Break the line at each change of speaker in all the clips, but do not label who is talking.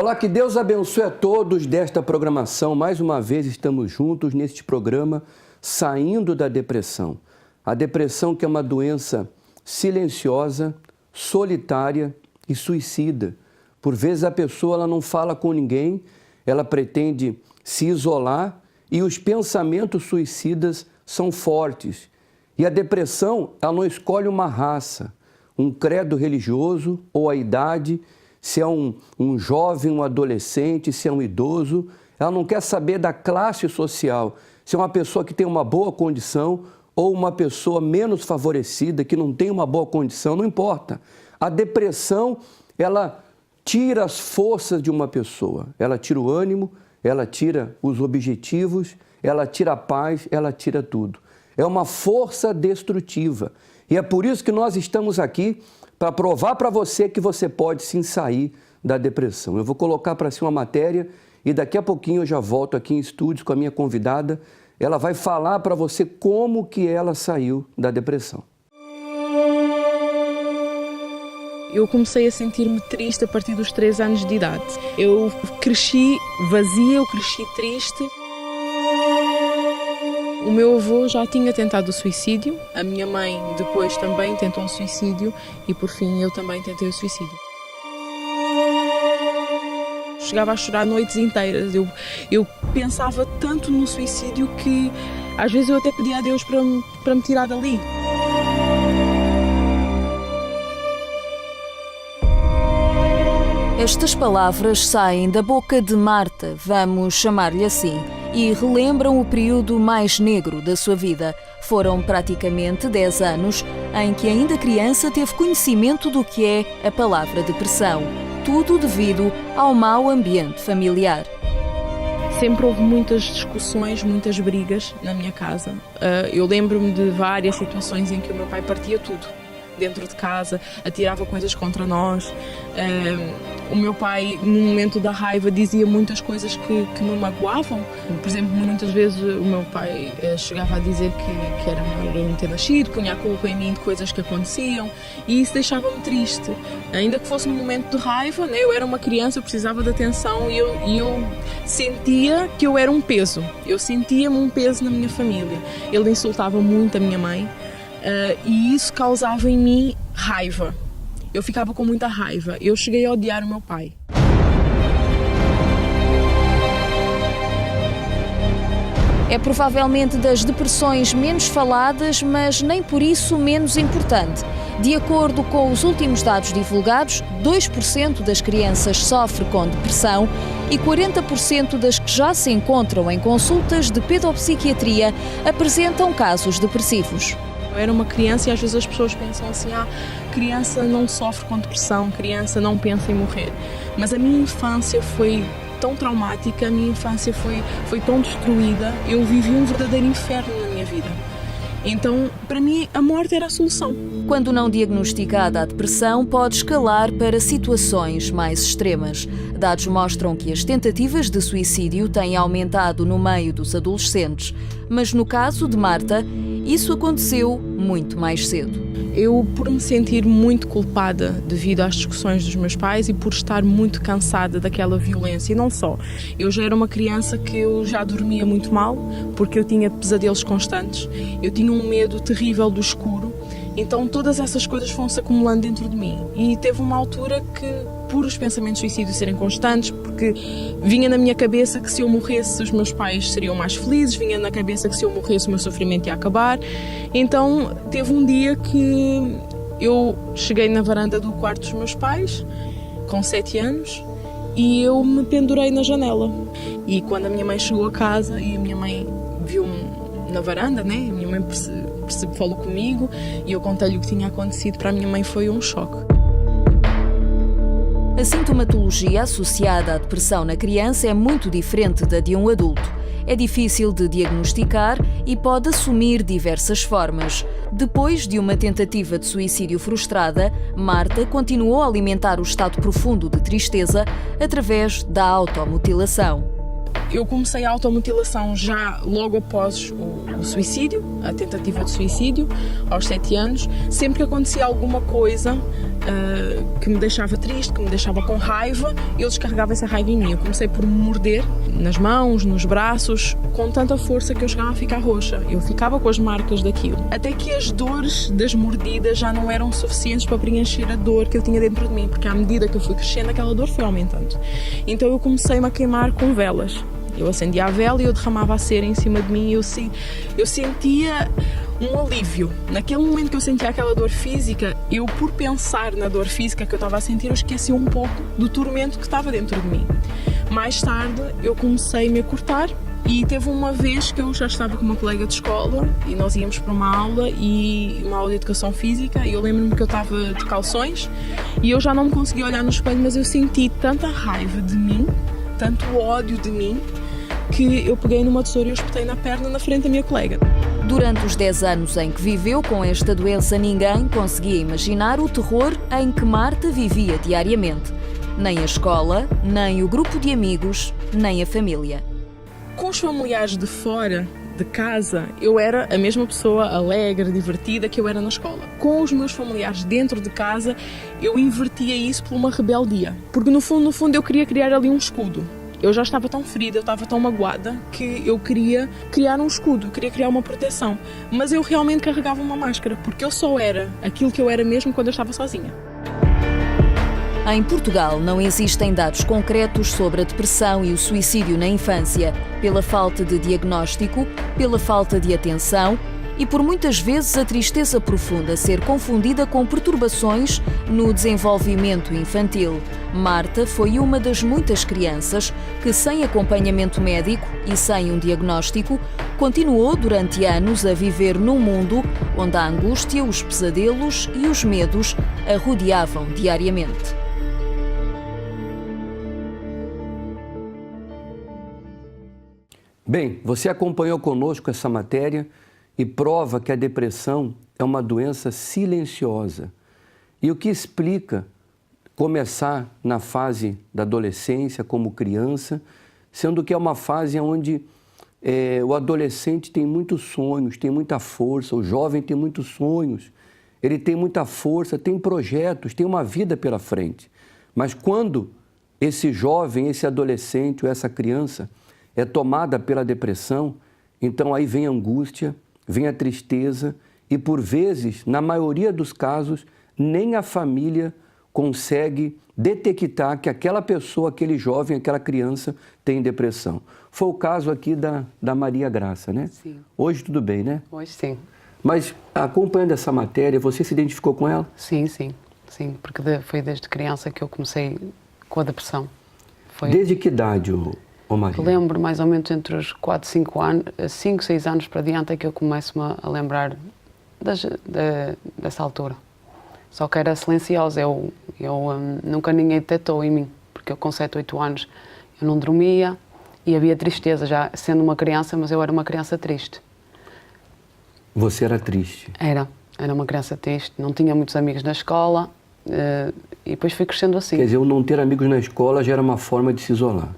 Olá, que Deus abençoe a todos desta programação. Mais uma vez estamos juntos neste programa Saindo da Depressão. A depressão que é uma doença silenciosa, solitária e suicida. Por vezes a pessoa ela não fala com ninguém, ela pretende se isolar e os pensamentos suicidas são fortes. E a depressão ela não escolhe uma raça, um credo religioso ou a idade, se é um jovem, um adolescente, se é um idoso. Ela não quer saber da classe social, se é uma pessoa que tem uma boa condição ou uma pessoa menos favorecida, que não tem uma boa condição, não importa. A depressão, ela tira as forças de uma pessoa, ela tira o ânimo, ela tira os objetivos, ela tira a paz, ela tira tudo. É uma força destrutiva. E é por isso que nós estamos aqui, para provar para você que você pode sim sair da depressão. Eu vou colocar para si uma matéria e daqui a pouquinho eu já volto aqui em estúdios com a minha convidada. Ela vai falar para você como que ela saiu da depressão.
Eu comecei a sentir-me triste a partir dos 3 anos de idade. Eu cresci vazia, eu cresci triste. O meu avô já tinha tentado o suicídio, a minha mãe depois também tentou o suicídio e por fim eu também tentei o suicídio. Chegava a chorar noites inteiras, eu pensava tanto no suicídio que às vezes eu até pedia a Deus para me tirar dali.
Estas palavras saem da boca de Marta, vamos chamar-lhe assim, e relembram o período mais negro da sua vida. Foram praticamente 10 anos em que ainda criança teve conhecimento do que é a palavra depressão. Tudo devido ao mau ambiente familiar.
Sempre houve muitas discussões, muitas brigas na minha casa. Eu lembro-me de várias situações em que o meu pai partia tudo dentro de casa, atirava coisas contra nós. O meu pai, no momento da raiva, dizia muitas coisas que me magoavam. Por exemplo, muitas vezes o meu pai chegava a dizer que era melhor eu não ter nascido, punha a culpa em mim de coisas que aconteciam e isso deixava-me triste. Ainda que fosse um momento de raiva, né? Eu era uma criança, eu precisava de atenção e eu sentia que eu era um peso. Eu sentia-me um peso na minha família. Ele insultava muito a minha mãe. E isso causava em mim raiva. Eu ficava com muita raiva. Eu cheguei a odiar o meu pai.
É provavelmente das depressões menos faladas, mas nem por isso menos importante. De acordo com os últimos dados divulgados, 2% das crianças sofre com depressão e 40% das que já se encontram em consultas de pedopsiquiatria apresentam casos depressivos.
Eu era uma criança e às vezes as pessoas pensam assim, criança não sofre com depressão, criança não pensa em morrer. Mas a minha infância foi tão traumática, a minha infância foi tão destruída, eu vivi um verdadeiro inferno na minha vida. Então, para mim, a morte era a solução.
Quando não diagnosticada, a depressão pode escalar para situações mais extremas. Dados mostram que as tentativas de suicídio têm aumentado no meio dos adolescentes. Mas no caso de Marta, isso aconteceu muito mais cedo.
Eu, por me sentir muito culpada devido às discussões dos meus pais e por estar muito cansada daquela violência, e não só. Eu já era uma criança que eu já dormia muito mal, porque eu tinha pesadelos constantes. Eu tinha um medo terrível do escuro. Então todas essas coisas foram-se acumulando dentro de mim. E teve uma altura que, por os pensamentos de suicídio serem constantes, porque vinha na minha cabeça que se eu morresse os meus pais seriam mais felizes, vinha na cabeça que se eu morresse o meu sofrimento ia acabar. Então teve um dia que eu cheguei na varanda do quarto dos meus pais, com 7 anos, e eu me pendurei na janela. E quando a minha mãe chegou a casa e a minha mãe viu-me na varanda, né? A minha mãe falou comigo e eu contei-lhe o que tinha acontecido. Para a minha mãe foi um choque.
A sintomatologia associada à depressão na criança é muito diferente da de um adulto. É difícil de diagnosticar e pode assumir diversas formas. Depois de uma tentativa de suicídio frustrada, Marta continuou a alimentar o estado profundo de tristeza através da automutilação.
Eu comecei a automutilação já logo após o suicídio, a tentativa de suicídio, aos 7 anos. Sempre que acontecia alguma coisa que me deixava triste, que me deixava com raiva, eu descarregava essa raiva em mim. Eu comecei por me morder nas mãos, nos braços, com tanta força que eu chegava a ficar roxa. Eu ficava com as marcas daquilo. Até que as dores das mordidas já não eram suficientes para preencher a dor que eu tinha dentro de mim, porque à medida que eu fui crescendo, aquela dor foi aumentando. Então eu comecei-me a queimar com velas. Eu acendia a vela e eu derramava a cera em cima de mim e eu sentia um alívio. Naquele momento que eu sentia aquela dor física, eu, por pensar na dor física que eu estava a sentir, eu esqueci um pouco do tormento que estava dentro de mim. Mais tarde, eu comecei-me a cortar e teve uma vez que eu já estava com uma colega de escola e nós íamos para uma aula de educação física, e eu lembro-me que eu estava de calções e eu já não me conseguia olhar no espelho, mas eu senti tanta raiva de mim, tanto ódio de mim, que eu peguei numa tesoura e eu espetei na perna na frente da minha colega.
Durante os 10 anos em que viveu com esta doença, ninguém conseguia imaginar o terror em que Marta vivia diariamente. Nem a escola, nem o grupo de amigos, nem a família.
Com os familiares de fora de casa, eu era a mesma pessoa alegre, divertida que eu era na escola. Com os meus familiares dentro de casa, eu invertia isso por uma rebeldia. Porque no fundo eu queria criar ali um escudo. Eu já estava tão ferida, eu estava tão magoada que eu queria criar um escudo, queria criar uma proteção. Mas eu realmente carregava uma máscara, porque eu só era aquilo que eu era mesmo quando eu estava sozinha.
Em Portugal não existem dados concretos sobre a depressão e o suicídio na infância, pela falta de diagnóstico, pela falta de atenção e por muitas vezes a tristeza profunda ser confundida com perturbações no desenvolvimento infantil. Marta foi uma das muitas crianças que, sem acompanhamento médico e sem um diagnóstico, continuou durante anos a viver num mundo onde a angústia, os pesadelos e os medos a rodeavam diariamente.
Bem, você acompanhou conosco essa matéria e prova que a depressão é uma doença silenciosa. E o que explica começar na fase da adolescência, como criança, sendo que é uma fase onde o adolescente tem muitos sonhos, tem muita força, o jovem tem muitos sonhos, ele tem muita força, tem projetos, tem uma vida pela frente. Mas quando esse jovem, esse adolescente ou essa criança é tomada pela depressão, então aí vem a angústia, vem a tristeza e, por vezes, na maioria dos casos, nem a família consegue detectar que aquela pessoa, aquele jovem, aquela criança tem depressão. Foi o caso aqui da Maria Graça, né?
Sim.
Hoje tudo bem, né?
Hoje sim.
Mas, acompanhando essa matéria, você se identificou com ela?
Sim, porque foi desde criança que eu comecei com a depressão.
Desde que idade, Maria?
Lembro mais ou menos entre os 4, 5 anos, 5, 6 anos para diante é que eu começo-me a lembrar dessa altura. Só que era silenciosa, nunca ninguém detectou em mim, porque eu com 7, 8 anos eu não dormia e havia tristeza, já sendo uma criança, mas eu era uma criança triste.
Você era triste?
Era uma criança triste, não tinha muitos amigos na escola e depois fui crescendo assim.
Quer dizer, o não ter amigos na escola já era uma forma de se isolar?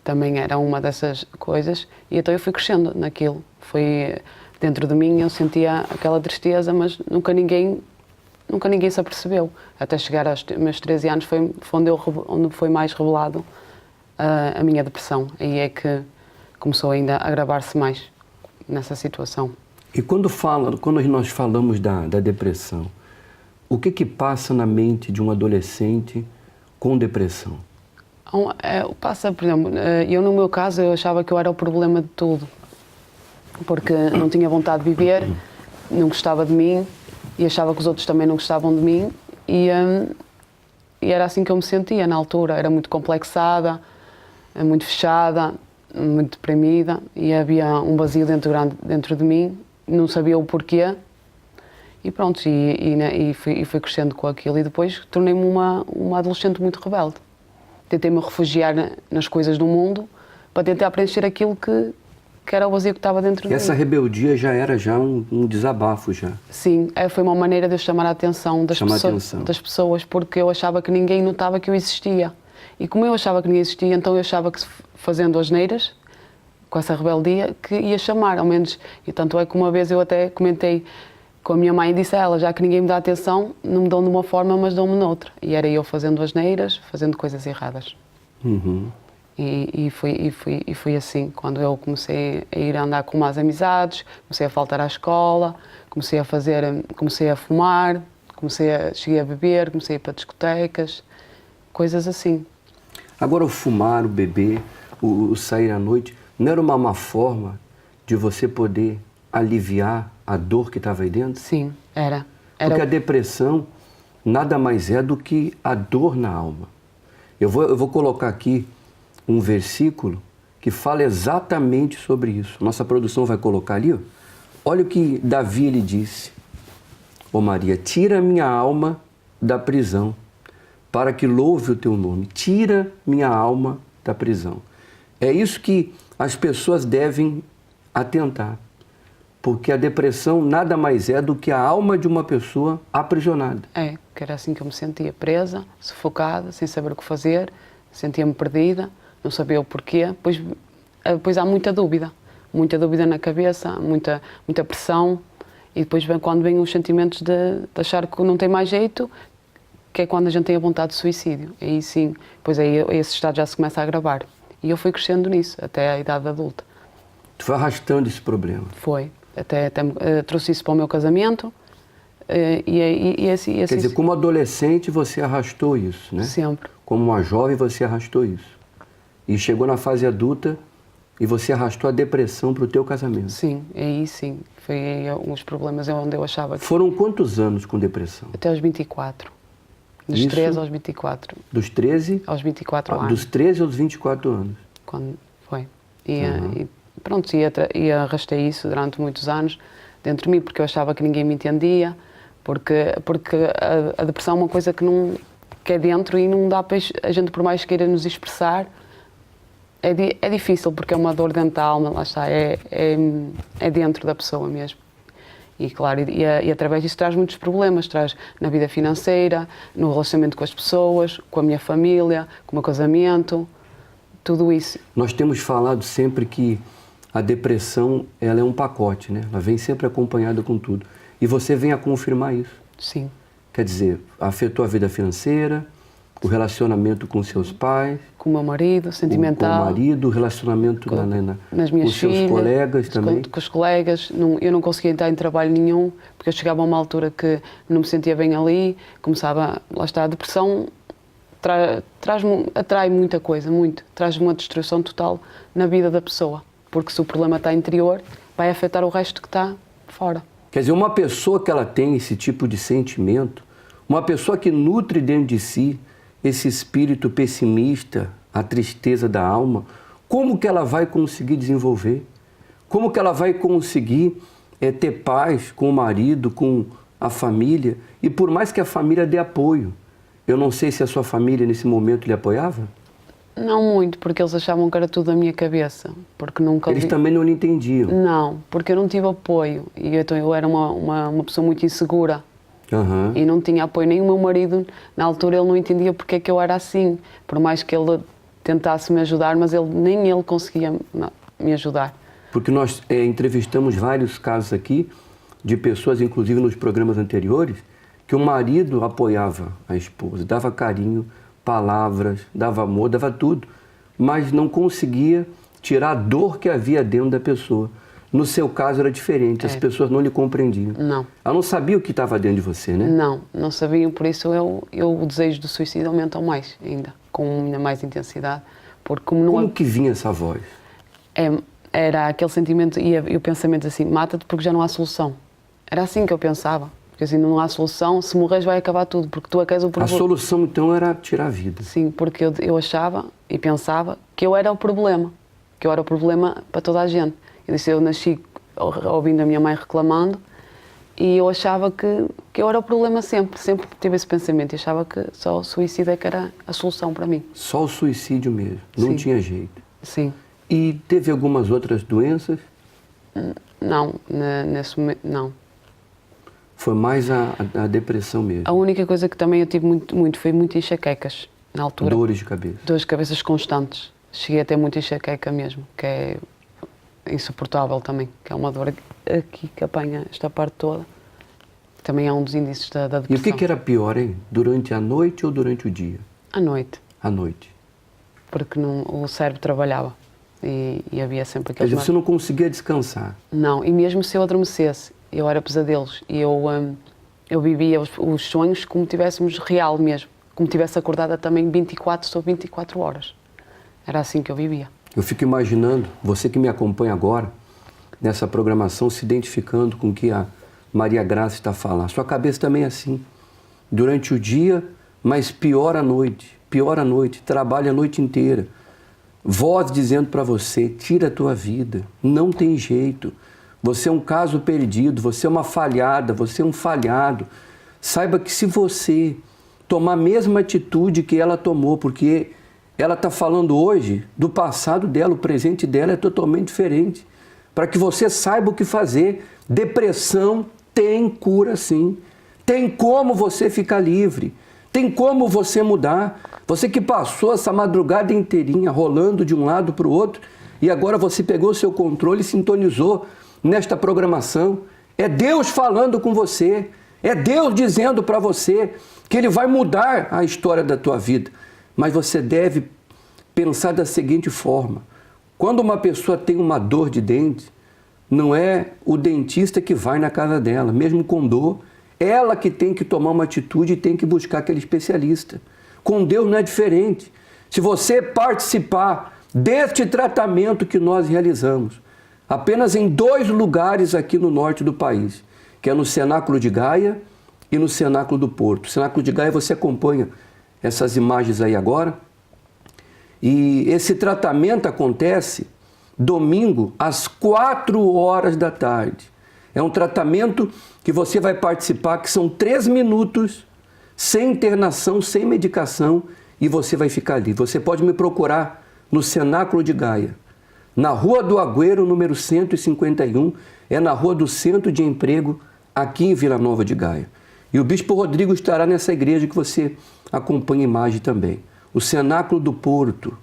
Também era uma dessas coisas e então eu fui crescendo naquilo. Foi dentro de mim, eu sentia aquela tristeza, mas nunca ninguém se apercebeu. Até chegar aos meus 13 anos foi onde foi mais revelado a minha depressão. Aí é que começou ainda a agravar-se mais nessa situação.
E quando nós falamos da depressão, o que passa na mente de um adolescente com depressão?
Passa, por exemplo, eu no meu caso eu achava que eu era o problema de tudo, porque não tinha vontade de viver, não gostava de mim e achava que os outros também não gostavam de mim e era assim que eu me sentia na altura. Era muito complexada, muito fechada, muito deprimida e havia um vazio dentro de mim, não sabia o porquê e pronto, e fui crescendo com aquilo e depois tornei-me uma adolescente muito rebelde. Tentei-me refugiar nas coisas do mundo para tentar preencher aquilo que era o vazio que estava dentro de mim.
Essa rebeldia já era um desabafo já?
Sim, foi uma maneira de eu chamar a atenção das pessoas, porque eu achava que ninguém notava que eu existia. E como eu achava que ninguém existia, então eu achava que fazendo asneiras, com essa rebeldia, que ia chamar, ao menos. E tanto é que uma vez eu até comentei Com a minha mãe disse a ela, já que ninguém me dá atenção, não me dão de uma forma, mas dão-me noutra. E era eu fazendo asneiras, fazendo coisas erradas.
Uhum.
E foi assim, quando eu comecei a ir andar com más amizades, comecei a faltar à escola, comecei a fumar, cheguei a beber, comecei a ir para discotecas, coisas assim.
Agora o fumar, o beber, o sair à noite, não era uma má forma de você poder aliviar a dor que estava aí dentro?
Sim, era.
Porque a depressão nada mais é do que a dor na alma. Eu vou colocar aqui um versículo que fala exatamente sobre isso. Nossa produção vai colocar ali, ó. Olha o que Davi lhe disse. Ó Maria, tira minha alma da prisão, para que louve o teu nome. Tira minha alma da prisão. É isso que as pessoas devem atentar. Porque a depressão nada mais é do que a alma de uma pessoa aprisionada.
É, que era assim que eu me sentia, presa, sufocada, sem saber o que fazer, sentia-me perdida, não sabia o porquê. Depois há muita dúvida na cabeça, muita pressão, e depois quando vêm os sentimentos de achar que não tem mais jeito, que é quando a gente tem a vontade de suicídio. Aí sim, depois aí esse estado já se começa a agravar. E eu fui crescendo nisso, até a idade adulta.
Tu foi arrastando esse problema?
Foi. Até trouxe isso para o meu casamento. Assim,
Quer dizer, como adolescente você arrastou isso, né?
Sempre.
Como uma jovem você arrastou isso. E chegou na fase adulta e você arrastou a depressão para o teu casamento.
Sim, aí sim. Foi aí alguns problemas onde eu achava que...
Foram quantos anos com depressão?
Até aos 24. Dos
Isso?
13 aos 24.
Dos 13?
Aos 24 anos.
Dos 13 aos 24 anos.
Quando foi. E pronto, e arrastei isso durante muitos anos dentro de mim, porque eu achava que ninguém me entendia, porque a depressão é uma coisa que é dentro e não dá para a gente, por mais queira nos expressar, é difícil, porque é uma dor dentro da alma, lá está, é dentro da pessoa mesmo. E claro, e através disso traz muitos problemas, traz na vida financeira, no relacionamento com as pessoas, com a minha família, com o meu casamento, tudo isso.
Nós temos falado sempre que a depressão, ela é um pacote, né? Ela vem sempre acompanhada com tudo. E você vem a confirmar isso.
Sim.
Quer dizer, afetou a vida financeira, o relacionamento com seus pais,
com o meu marido, sentimental.
Com o marido, o relacionamento
nas minhas
com seus
filhas,
colegas também.
Com os colegas. Eu não conseguia entrar em trabalho nenhum, porque eu chegava a uma altura que não me sentia bem ali, começava, lá está, a depressão atrai muita coisa, traz uma destruição total na vida da pessoa, porque se o problema está interior, vai afetar o resto que está fora.
Quer dizer, uma pessoa que ela tem esse tipo de sentimento, uma pessoa que nutre dentro de si esse espírito pessimista, a tristeza da alma, como que ela vai conseguir desenvolver? Como que ela vai conseguir ter paz com o marido, com a família? E por mais que a família dê apoio, eu não sei se a sua família nesse momento lhe apoiava?
Não muito, porque eles achavam que era tudo da minha cabeça. Porque nunca
Eles também não lhe entendiam?
Não, porque eu não tive apoio. E então eu era uma pessoa muito insegura.
Uhum.
E não tinha apoio. Nem o meu marido, na altura, ele não entendia porque é que eu era assim. Por mais que ele tentasse me ajudar, mas nem ele conseguia me ajudar.
Porque nós entrevistamos vários casos aqui de pessoas, inclusive nos programas anteriores, que o marido apoiava a esposa, dava carinho, palavras, dava amor, dava tudo, mas não conseguia tirar a dor que havia dentro da pessoa. No seu caso era diferente, as pessoas não lhe compreendiam.
Não.
Ela não sabia o que estava dentro de você, né?
Não sabiam, por isso o desejo do suicídio aumentou mais ainda, com ainda mais intensidade. Porque
como que vinha essa voz?
Era aquele sentimento e o pensamento assim, mata-te porque já não há solução. Era assim que eu pensava. Porque assim, não há solução, se morres vai acabar tudo, porque tu é que és o problema.
A solução então era tirar a vida.
Sim, porque eu achava e pensava que eu era o problema para toda a gente. Eu nasci ouvindo a minha mãe reclamando e eu achava que eu era o problema sempre tive esse pensamento e achava que só o suicídio é que era a solução para mim.
Só o suicídio mesmo, não tinha jeito.
Sim.
E teve algumas outras doenças?
Não, nesse momento não.
Foi mais a depressão mesmo?
A única coisa que também eu tive muito foi muitas enxaquecas na altura.
Dores de cabeça? Dores
de cabeças constantes. Cheguei a ter muita enxaqueca mesmo, que é insuportável também, que é uma dor aqui que apanha esta parte toda Também é um dos índices da
E
depressão.
o que era pior, hein? Durante a noite ou durante o dia?
À noite,
À noite.
porque o cérebro trabalhava e havia sempre
Quer
aqueles...
dizer, você não conseguia descansar.
Não, e mesmo se eu adormecesse, eu era pesadelos e eu vivia os sonhos como tivéssemos real mesmo, como tivesse acordada também 24 sobre 24 horas. Era assim que eu vivia.
Eu fico imaginando, você que me acompanha agora, nessa programação, se identificando com o que a Maria Graça está falando. Sua cabeça também é assim. Durante o dia, mas pior à noite, trabalha a noite inteira. Voz dizendo para você, tira a tua vida, não tem jeito. Você é um caso perdido, você é uma falhada, você é um falhado. Saiba que se você tomar a mesma atitude que ela tomou, porque ela está falando hoje do passado dela, o presente dela é totalmente diferente. Para que você saiba o que fazer. Depressão tem cura sim. Tem como você ficar livre. Tem como você mudar. Você que passou essa madrugada inteirinha rolando de um lado para o outro e agora você pegou o seu controle e sintonizou nesta programação. É Deus falando com você. É Deus dizendo para você que Ele vai mudar a história da tua vida. Mas você deve pensar da seguinte forma. Quando uma pessoa tem uma dor de dente, não é o dentista que vai na casa dela, mesmo com dor, ela que tem que tomar uma atitude e tem que buscar aquele especialista. Com Deus não é diferente. Se você participar deste tratamento que nós realizamos, apenas em 2 lugares aqui no norte do país, que é no Cenáculo de Gaia e no Cenáculo do Porto. O Cenáculo de Gaia você acompanha essas imagens aí agora. E esse tratamento acontece domingo às 4 horas da tarde. É um tratamento que você vai participar, que são 3 minutos, sem internação, sem medicação, e você vai ficar ali. Você pode me procurar no Cenáculo de Gaia, na Rua do Agüero, número 151, é na Rua do Centro de Emprego, aqui em Vila Nova de Gaia. E o Bispo Rodrigo estará nessa igreja que você acompanha a imagem também. O Cenáculo do Porto,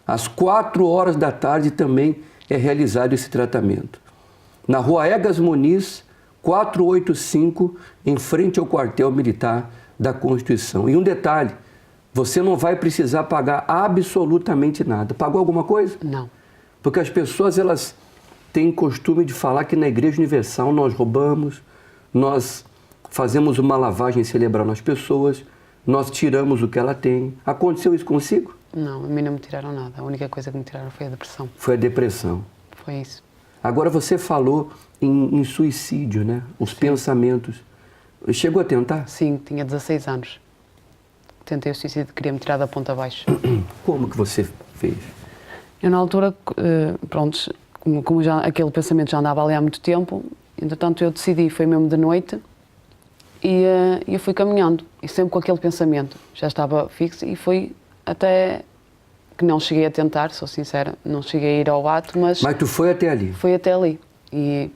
às 4 horas da tarde também é realizado esse tratamento. Na Rua Egas Muniz, 485, em frente ao quartel militar da Constituição. E um detalhe, você não vai precisar pagar absolutamente nada. Pagou alguma coisa?
Não.
Porque as pessoas, elas têm costume de falar que na Igreja Universal nós roubamos, nós fazemos uma lavagem cerebral nas pessoas, nós tiramos o que ela tem. Aconteceu isso consigo?
Não, a mim não me tiraram nada. A única coisa que me tiraram foi a depressão.
Foi a depressão.
Foi isso.
Agora você falou em suicídio, né? Os pensamentos. Chegou a tentar?
Sim, tinha 16 anos. Tentei o suicídio, queria me tirar da ponta abaixo.
Como que você fez?
Eu na altura, pronto, como já, aquele pensamento já andava ali há muito tempo, entretanto eu decidi, foi mesmo de noite, e eu fui caminhando, e sempre com aquele pensamento, já estava fixo, e foi até que não cheguei a tentar, sou sincera, não cheguei a ir ao ato, mas...
Mas tu foi até ali?
Foi até ali, e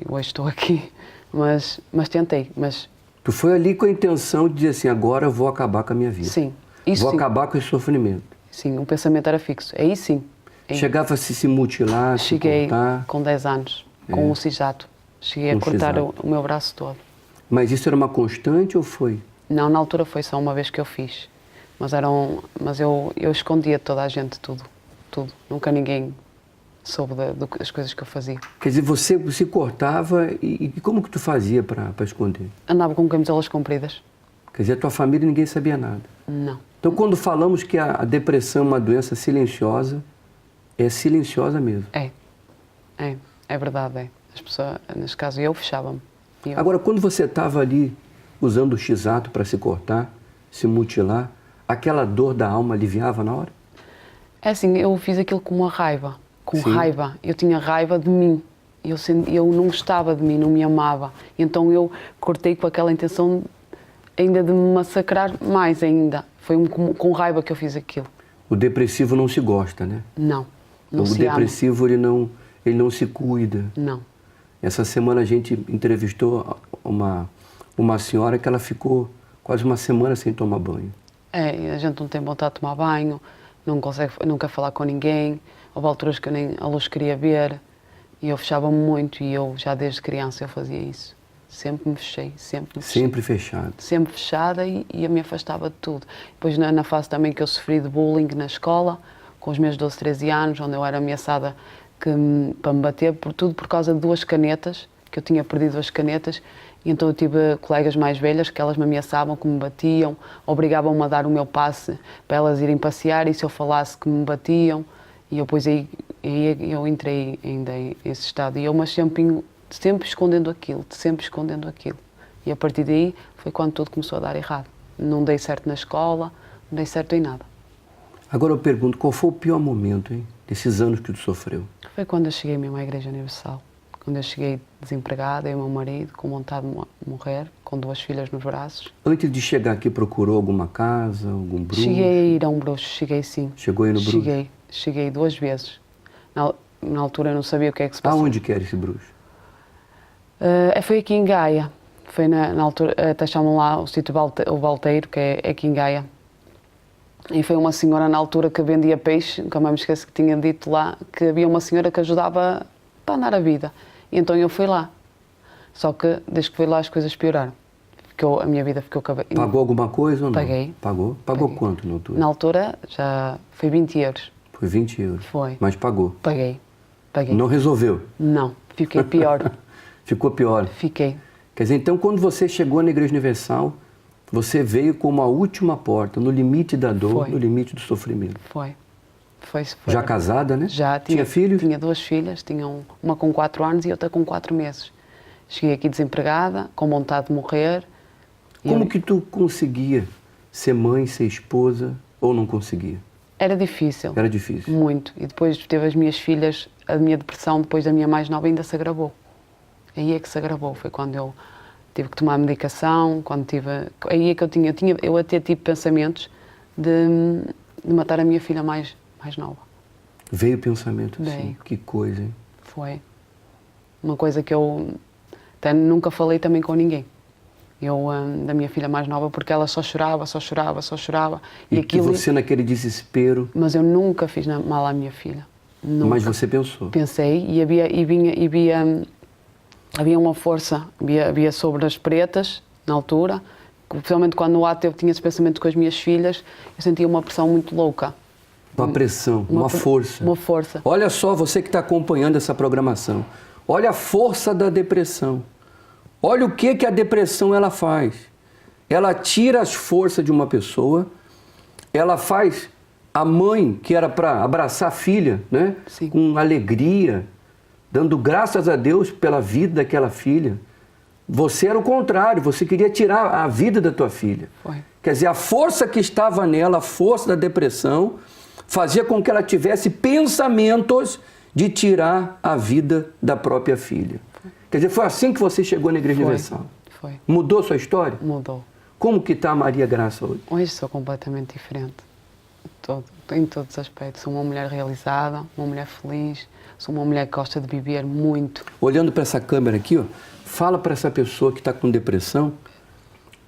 hoje estou aqui, mas tentei, mas...
Tu foi ali com a intenção de dizer assim, agora eu vou acabar com a minha vida.
Sim, isso
vou
sim.
acabar com esse sofrimento.
Sim, o pensamento era fixo, aí sim.
Chegava a se mutilar,
Cheguei
se cortar.
com 10 anos, com um cisato. Cheguei a cortar o meu braço todo.
Mas isso era uma constante ou foi?
Não, na altura foi só uma vez que eu fiz. Mas eu escondia de toda a gente tudo. Nunca ninguém soube das coisas que eu fazia.
Quer dizer, você se cortava e como que tu fazia para esconder?
Andava com camisolas compridas.
Quer dizer, a tua família ninguém sabia nada.
Não.
Então, quando falamos que a depressão é uma doença silenciosa, é silenciosa mesmo.
É verdade, é. As pessoas, nesse caso, eu fechava-me.
Agora, quando você estava ali usando o X-ato para se cortar, se mutilar, aquela dor da alma aliviava na hora?
É assim, eu fiz aquilo com uma raiva. Com
Sim.
raiva. Eu tinha raiva de mim. Eu não gostava de mim, não me amava. Então eu cortei com aquela intenção ainda de me massacrar mais ainda. Foi com raiva que eu fiz aquilo.
O depressivo não se gosta, né?
Não
O
se
depressivo, ele não se cuida.
Não.
Essa semana a gente entrevistou uma senhora que ela ficou quase uma semana sem tomar banho.
A gente não tem vontade de tomar banho, não quer falar com ninguém. Houve alturas que eu nem a luz queria ver e eu fechava-me muito e eu já desde criança eu fazia isso. Sempre me fechei, sempre me fechei.
Sempre fechado.
Sempre fechada e eu me afastava de tudo. Depois na fase também que eu sofri de bullying na escola, com os meus 12, 13 anos, onde eu era ameaçada para me bater, por tudo por causa de 2 canetas, que eu tinha perdido 2 canetas, e então eu tive colegas mais velhas que elas me ameaçavam, que me batiam, obrigavam-me a dar o meu passe para elas irem passear, e se eu falasse que me batiam, e eu depois aí eu entrei ainda nesse estado, mas sempre escondendo aquilo, sempre escondendo aquilo. E a partir daí foi quando tudo começou a dar errado. Não dei certo na escola, não dei certo em nada.
Agora eu pergunto, qual foi o pior momento, hein, desses anos que tu sofreu?
Foi quando eu cheguei mesmo à Igreja Universal. Quando eu cheguei desempregada, eu e o meu marido, com vontade de morrer, com 2 filhas nos braços.
Antes de chegar aqui, procurou alguma casa, algum bruxo?
Cheguei a ir a um bruxo, cheguei sim.
Chegou aí no bruxo?
Cheguei 2 vezes. Na altura eu não sabia o que é que se passava.
Aonde que era esse bruxo?
Foi aqui em Gaia. Foi na altura, até chamam lá o sítio o Balteiro, que é aqui em Gaia. E foi uma senhora na altura que vendia peixe, nunca mais me esqueço que tinha dito lá, que havia uma senhora que ajudava para andar a vida. E então eu fui lá. Só que desde que fui lá as coisas pioraram. A minha vida ficou...
Pagou alguma coisa ou não?
Paguei.
Pagou? Pagou quanto na altura?
Na altura já foi 20 euros.
Foi 20 euros?
Foi.
Mas pagou?
Paguei.
Não resolveu?
Não, fiquei pior.
Ficou pior?
Fiquei.
Quer dizer, então quando você chegou na Igreja Universal, você veio como a última porta, no limite da dor,
Foi.
no limite do sofrimento.
Foi.
Já casada, né?
Já.
Tinha filhos?
Tinha 2 filhas, uma com 4 anos e outra com 4 meses. Cheguei aqui desempregada, com vontade de morrer.
Como que tu conseguia ser mãe, ser esposa, ou não conseguia?
Era difícil.
Era difícil?
Muito. E depois teve as minhas filhas, a minha depressão depois da minha mais nova ainda se agravou. Aí é que se agravou, foi quando eu tive que tomar medicação, aí é que eu até tive pensamentos de matar a minha filha mais nova.
Veio o pensamento assim,
Veio.
Que coisa, hein?
Foi. Uma coisa que eu até nunca falei também com ninguém. Da minha filha mais nova, porque ela só chorava.
E aquilo... você naquele desespero...
Mas eu nunca fiz mal à minha filha. Nunca.
Mas você pensou?
Pensei e havia uma força, havia sobre as pretas, na altura, principalmente quando no ato eu tinha esse pensamento com as minhas filhas, eu sentia uma pressão muito louca.
Uma pressão, uma força.
Uma força.
Olha só, você que está acompanhando essa programação, olha a força da depressão. Olha o que a depressão ela faz. Ela tira as forças de uma pessoa, ela faz a mãe, que era para abraçar a filha, né?
Sim.
Com alegria, dando graças a Deus pela vida daquela filha. Você era o contrário, você queria tirar a vida da tua filha.
Foi.
Quer dizer, a força que estava nela, a força da depressão, fazia com que ela tivesse pensamentos de tirar a vida da própria filha. Quer dizer, foi assim que você chegou na Igreja Universal?
Foi.
Mudou sua história?
Mudou.
Como que está a Maria Graça hoje?
Hoje sou completamente diferente. Em todos os aspectos. Sou uma mulher realizada, uma mulher feliz, sou uma mulher que gosta de viver muito.
Olhando para essa câmera aqui, ó, fala para essa pessoa que está com depressão,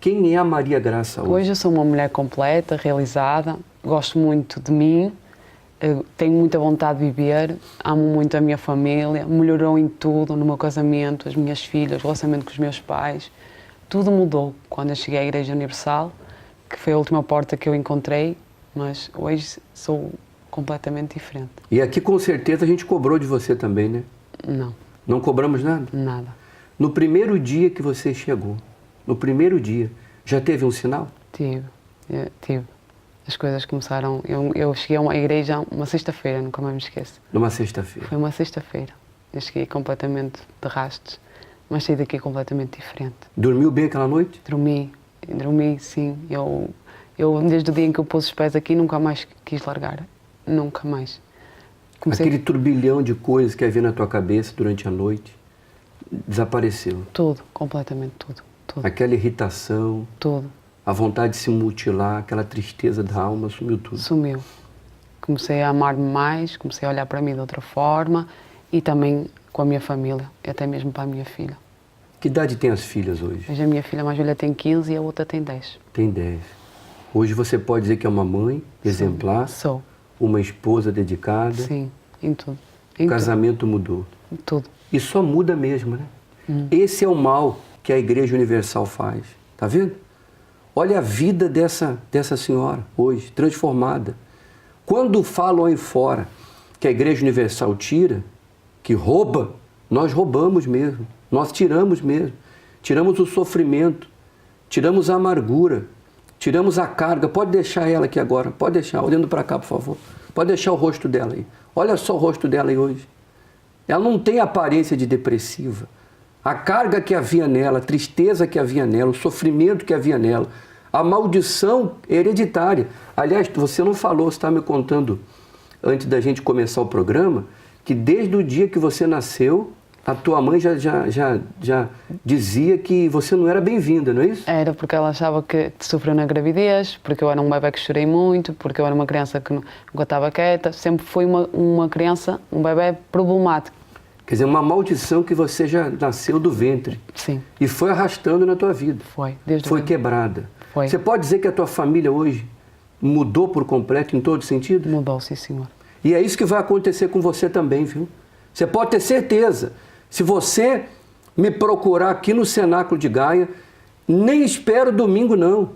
quem é a Maria Graça hoje?
Hoje eu sou uma mulher completa, realizada, gosto muito de mim, tenho muita vontade de viver, amo muito a minha família, melhorou em tudo, no meu casamento, as minhas filhas, o relacionamento com os meus pais. Tudo mudou quando eu cheguei à Igreja Universal, que foi a última porta que eu encontrei, mas hoje sou completamente diferente.
E aqui com certeza a gente cobrou de você também, né?
Não.
Não cobramos nada?
Nada.
No primeiro dia que você chegou, no primeiro dia, já teve um sinal?
Tive. As coisas começaram... Eu cheguei a uma igreja uma sexta-feira, nunca mais me esqueço.
Numa sexta-feira?
Foi uma sexta-feira. Eu cheguei completamente de rastos, mas saí daqui completamente diferente.
Dormiu bem aquela noite?
Dormi, sim. Eu desde o dia em que eu pus os pés aqui, nunca mais quis largar. Nunca mais.
Aquele turbilhão de coisas que havia na tua cabeça durante a noite, desapareceu?
Tudo, completamente tudo.
Aquela irritação,
tudo.
A vontade de se mutilar, aquela tristeza da alma, sumiu tudo?
Sumiu. Comecei a amar-me mais, comecei a olhar para mim de outra forma e também com a minha família, até mesmo para a minha filha.
Que idade tem as filhas hoje?
Hoje a minha filha mais velha tem 15 e a outra tem 10.
Tem 10. Hoje você pode dizer que é uma mãe exemplar?
Sou.
Uma esposa dedicada?
Sim, em tudo.
O casamento mudou?
Em tudo.
E só muda mesmo, né? Esse é o mal que a Igreja Universal faz. Está vendo? Olha a vida dessa senhora hoje, transformada. Quando falam aí fora que a Igreja Universal tira, que rouba, nós roubamos mesmo, nós tiramos mesmo. Tiramos o sofrimento, tiramos a amargura, tiramos a carga. Pode deixar ela aqui agora, pode deixar, olhando para cá, por favor. Pode deixar o rosto dela aí. Olha só o rosto dela aí hoje. Ela não tem aparência de depressiva. A carga que havia nela, a tristeza que havia nela, o sofrimento que havia nela, a maldição hereditária. Aliás, você não falou, você está me contando antes da gente começar o programa, que desde o dia que você nasceu, a tua mãe já dizia que você não era bem-vinda, não é isso?
Era porque ela achava que sofreu na gravidez, porque eu era um bebê que chorei muito, porque eu era uma criança que nunca estava quieta. Sempre fui uma criança, um bebê problemático.
Quer dizer, uma maldição que você já nasceu do ventre.
Sim.
E foi arrastando na tua vida.
Foi.
Foi quebrada.
Foi.
Você pode dizer que a tua família hoje mudou por completo em todo sentido?
Mudou, sim, senhor.
E é isso que vai acontecer com você também, viu? Você pode ter certeza. Se você me procurar aqui no Cenáculo de Gaia, nem espero domingo, não.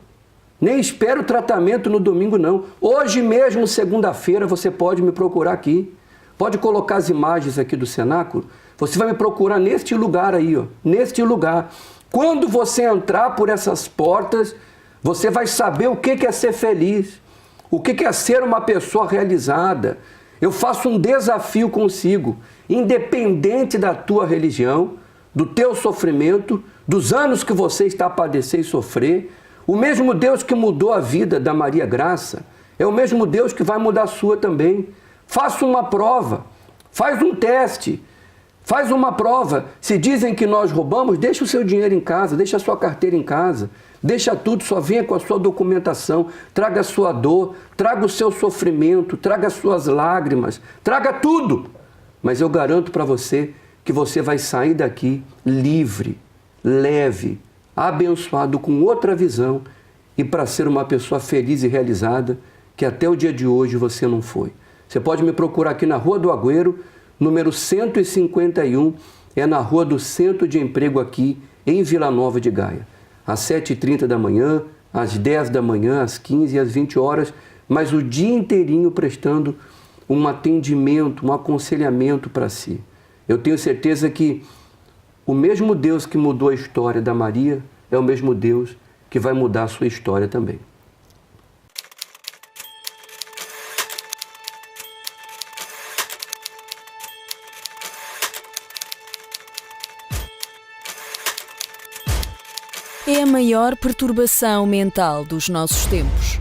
Nem espero tratamento no domingo, não. Hoje mesmo, segunda-feira, você pode me procurar aqui. Pode colocar as imagens aqui do Cenáculo. Você vai me procurar neste lugar aí, ó. Neste lugar. Quando você entrar por essas portas, você vai saber o que é ser feliz. O que é ser uma pessoa realizada. Eu faço um desafio consigo. Independente da tua religião, do teu sofrimento, dos anos que você está a padecer e sofrer, o mesmo Deus que mudou a vida da Maria Graça é o mesmo Deus que vai mudar a sua também. Faça uma prova, faz um teste, faz uma prova. Se dizem que nós roubamos, deixa o seu dinheiro em casa, deixa a sua carteira em casa, deixa tudo, só venha com a sua documentação, traga a sua dor, traga o seu sofrimento, traga as suas lágrimas, traga tudo. Mas eu garanto para você que você vai sair daqui livre, leve, abençoado, com outra visão e para ser uma pessoa feliz e realizada que até o dia de hoje você não foi. Você pode me procurar aqui na Rua do Agüero, número 151, é na Rua do Centro de Emprego aqui em Vila Nova de Gaia. Às 7h30 da manhã, às 10 da manhã, às 15 e às 20 horas, mas o dia inteirinho prestando um atendimento, um aconselhamento para si. Eu tenho certeza que o mesmo Deus que mudou a história da Maria é o mesmo Deus que vai mudar a sua história também.
É a maior perturbação mental dos nossos tempos.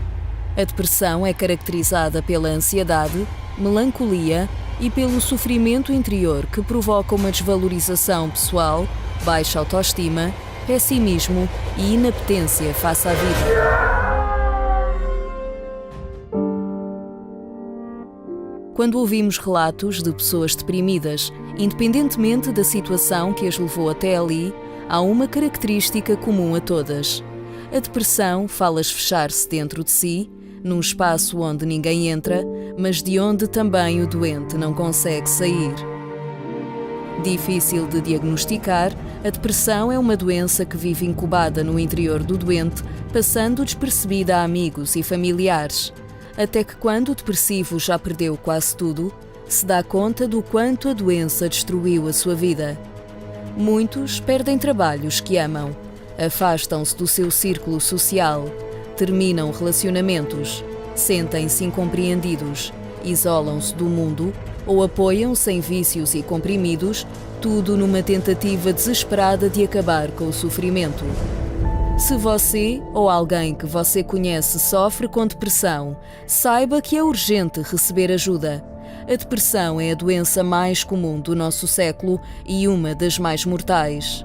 A depressão é caracterizada pela ansiedade, melancolia e pelo sofrimento interior que provoca uma desvalorização pessoal, baixa autoestima, pessimismo e inapetência face à vida. Quando ouvimos relatos de pessoas deprimidas, independentemente da situação que as levou até ali, há uma característica comum a todas. A depressão faz fechar-se dentro de si, num espaço onde ninguém entra, mas de onde também o doente não consegue sair. Difícil de diagnosticar, a depressão é uma doença que vive incubada no interior do doente, passando despercebida a amigos e familiares, até que quando o depressivo já perdeu quase tudo, se dá conta do quanto a doença destruiu a sua vida. Muitos perdem trabalhos que amam, afastam-se do seu círculo social, terminam relacionamentos, sentem-se incompreendidos, isolam-se do mundo ou apoiam-se em vícios e comprimidos, tudo numa tentativa desesperada de acabar com o sofrimento. Se você ou alguém que você conhece sofre com depressão, saiba que é urgente receber ajuda. A depressão é a doença mais comum do nosso século e uma das mais mortais.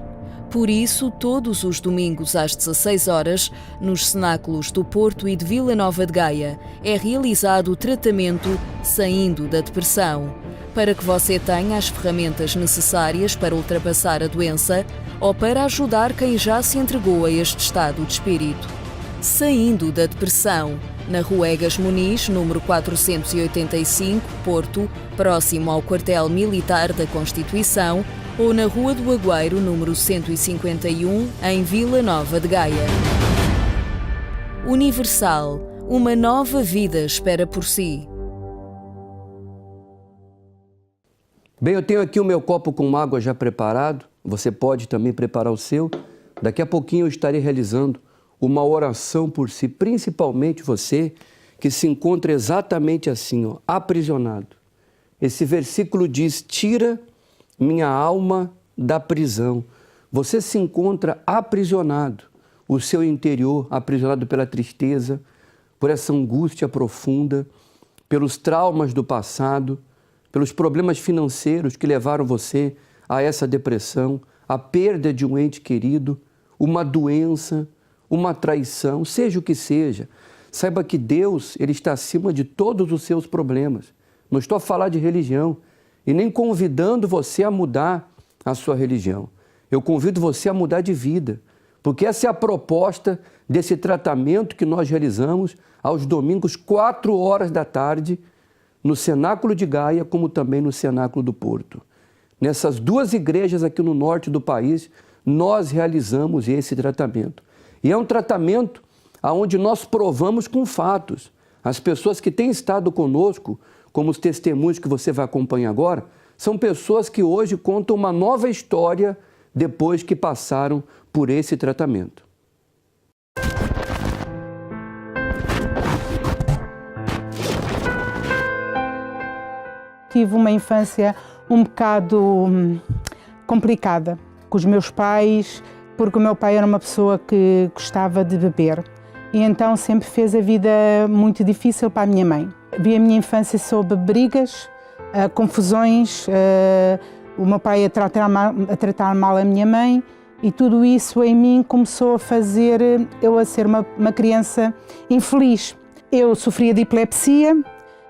Por isso, todos os domingos às 16 horas, nos cenáculos do Porto e de Vila Nova de Gaia, é realizado o tratamento Saindo da Depressão, para que você tenha as ferramentas necessárias para ultrapassar a doença ou para ajudar quem já se entregou a este estado de espírito. Saindo da Depressão, na Rua Egas Muniz, número 485, Porto, próximo ao Quartel Militar da Constituição, ou na Rua do Agüeiro, número 151, em Vila Nova de Gaia. Universal, uma nova vida espera por si.
Bem, eu tenho aqui o meu copo com água já preparado. Você pode também preparar o seu. Daqui a pouquinho eu estarei realizando uma oração por si, principalmente você que se encontra exatamente assim, ó, aprisionado. Esse versículo diz: tira minha alma da prisão. Você se encontra aprisionado, o seu interior aprisionado pela tristeza, por essa angústia profunda, pelos traumas do passado, pelos problemas financeiros que levaram você a essa depressão, a perda de um ente querido, uma doença, uma traição, seja o que seja. Saiba que Deus, Ele está acima de todos os seus problemas. Não estou a falar de religião e nem convidando você a mudar a sua religião. Eu convido você a mudar de vida, porque essa é a proposta desse tratamento que nós realizamos aos domingos, 4 horas da tarde, no Cenáculo de Gaia, como também no Cenáculo do Porto. Nessas 2 igrejas aqui no norte do país, nós realizamos esse tratamento. E é um tratamento onde nós provamos com fatos. As pessoas que têm estado conosco, como os testemunhos que você vai acompanhar agora, são pessoas que hoje contam uma nova história depois que passaram por esse tratamento.
Tive uma infância um bocado complicada com os meus pais, porque o meu pai era uma pessoa que gostava de beber e então sempre fez a vida muito difícil para a minha mãe. Vi a minha infância sob brigas, confusões, o meu pai a tratar mal a minha mãe, e tudo isso em mim começou a fazer eu a ser uma criança infeliz. Eu sofria de epilepsia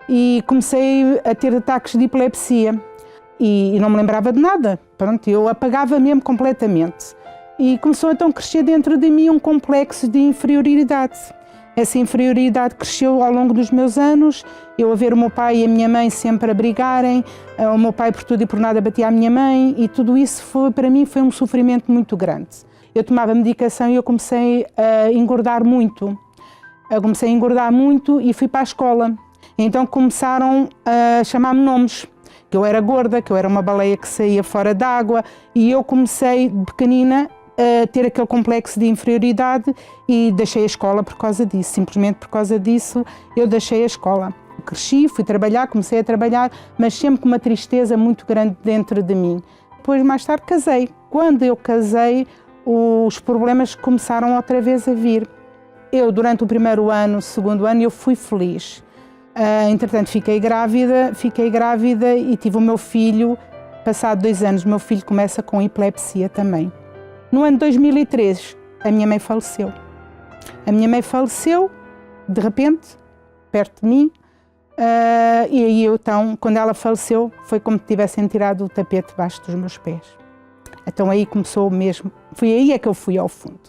e comecei a ter ataques de epilepsia e não me lembrava de nada. Pronto, eu apagava mesmo completamente. E começou então a crescer dentro de mim um complexo de inferioridade. Essa inferioridade cresceu ao longo dos meus anos, eu a ver o meu pai e a minha mãe sempre a brigarem, o meu pai por tudo e por nada batia a minha mãe, e tudo isso para mim foi um sofrimento muito grande. Eu tomava medicação e eu comecei a engordar muito. Eu comecei a engordar muito e fui para a escola. Então começaram a chamar-me nomes, que eu era gorda, que eu era uma baleia que saía fora d'água, e eu comecei, de pequenina, a ter aquele complexo de inferioridade e deixei a escola por causa disso. Simplesmente por causa disso eu deixei a escola. Cresci, fui trabalhar, comecei a trabalhar, mas sempre com uma tristeza muito grande dentro de mim. Depois, mais tarde, casei. Quando eu casei, os problemas começaram outra vez a vir. Eu, durante o primeiro ano, o segundo ano, eu fui feliz. Entretanto, fiquei grávida e tive o meu filho. Passado 2 anos, o meu filho começa com epilepsia também. No ano de 2003, a minha mãe faleceu. A minha mãe faleceu, de repente, perto de mim, e aí eu, então, quando ela faleceu, foi como se tivessem tirado o tapete debaixo dos meus pés. Então aí começou mesmo, foi aí que eu fui ao fundo.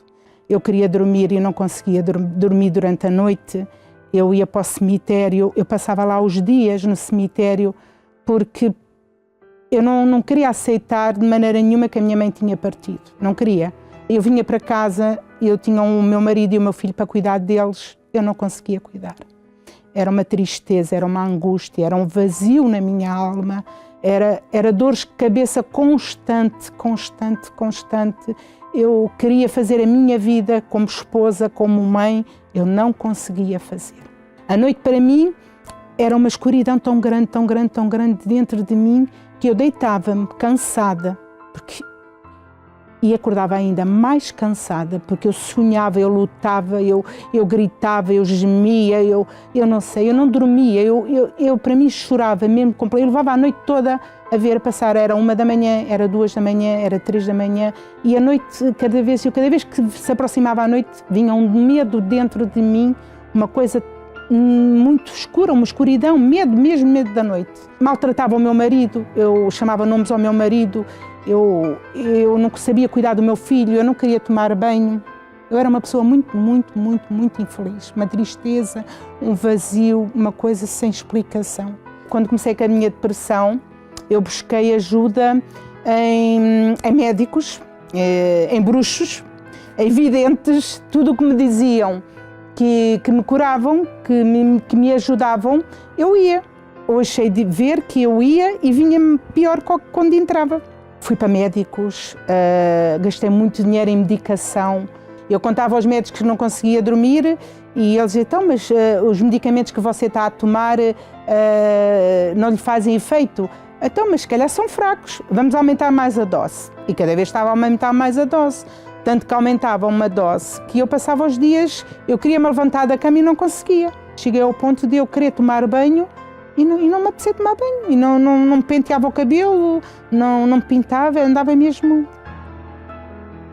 Eu queria dormir e não conseguia dormir durante a noite. Eu ia para o cemitério, eu passava lá os dias no cemitério, porque eu não queria aceitar de maneira nenhuma que a minha mãe tinha partido, não queria. Eu vinha para casa, eu tinha o meu marido e o meu filho para cuidar deles, eu não conseguia cuidar. Era uma tristeza, era uma angústia, era um vazio na minha alma, era dores de cabeça constante. Eu queria fazer a minha vida como esposa, como mãe, eu não conseguia fazer. A noite para mim era uma escuridão tão grande dentro de mim, que eu deitava-me cansada, e acordava ainda mais cansada, porque eu sonhava, eu lutava, eu gritava, eu gemia, eu não sei, eu não dormia, eu para mim chorava mesmo, eu levava a noite toda a ver passar, era 1 da manhã, era 2 da manhã, era 3 da manhã, e a noite, cada vez que se aproximava a noite, vinha um medo dentro de mim, uma coisa muito escura, uma escuridão, medo da noite. Maltratava o meu marido, eu chamava nomes ao meu marido, eu não sabia cuidar do meu filho, eu não queria tomar banho. Eu era uma pessoa muito infeliz, uma tristeza, um vazio, uma coisa sem explicação. Quando comecei com a minha depressão, eu busquei ajuda em médicos, em bruxos, em videntes, tudo o que me diziam que me curavam, que me ajudavam, eu ia. Hoje sei de ver que eu ia e vinha-me pior quando entrava. Fui para médicos, gastei muito dinheiro em medicação. Eu contava aos médicos que não conseguia dormir e eles diziam, então, mas os medicamentos que você está a tomar não lhe fazem efeito? Então, mas se calhar são fracos, vamos aumentar mais a dose. E cada vez estava a aumentar mais a dose. Tanto que aumentava uma dose que eu passava os dias, eu queria me levantar da cama e não conseguia. Cheguei ao ponto de eu querer tomar banho e não me apetecia tomar banho. E não me penteava o cabelo, não me pintava, andava mesmo